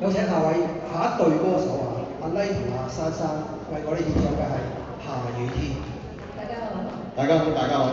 有請下一對歌手阿麗同阿珊珊為我哋演奏嘅係《下雨天》。大家好。大家好，大家好。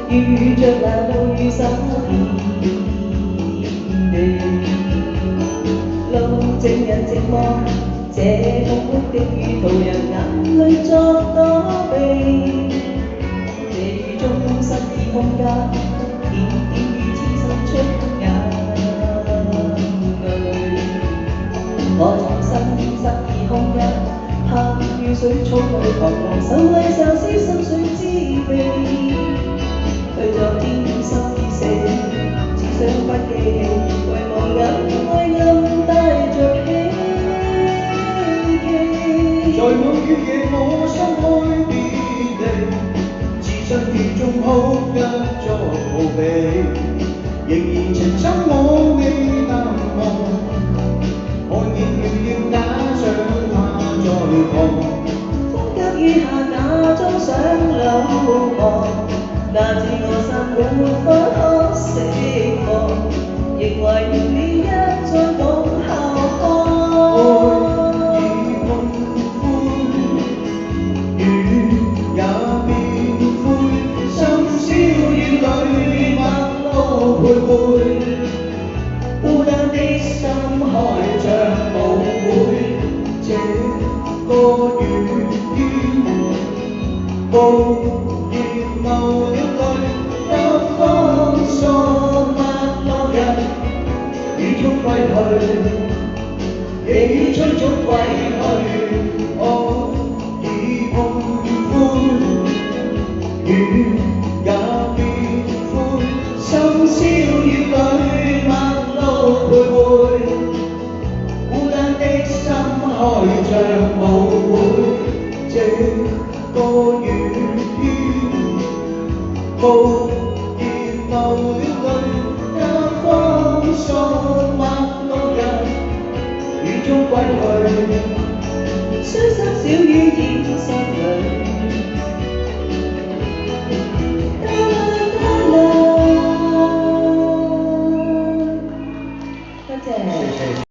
遇着那路雨灑遍地，路靜人寂寞，這痛哭的雨途人眼淚作躲避。這雨中失意空間，點點雨滋滲出眼淚。我重新失意空間，怕雨水沖去彷徨，受惠受思心碎滋味。去昨天心已死，只想不記起，遺忘眼暗帶着希冀。在某雨夜我心開別離，自信雨中哭泣作逃避，仍然情深我未淡忘，看見月要假想他在旁。風急雨下那裝想流亡，那自我心沒法可釋放，仍懷念你一再講校康。愛已碰灰，雨也變灰，深宵雨裏陌路徘徊，孤單的心開着舞會，這個雨天無言流了淚，得方索陌路人，雨中歸去，夜雨催促歸去，我已碰灰，雨也變灰，深宵雨裏陌路徘徊，孤單的心開着舞會，這個雨天無言流了淚，得方索陌路人，雨中歸去。雖濕小雨現實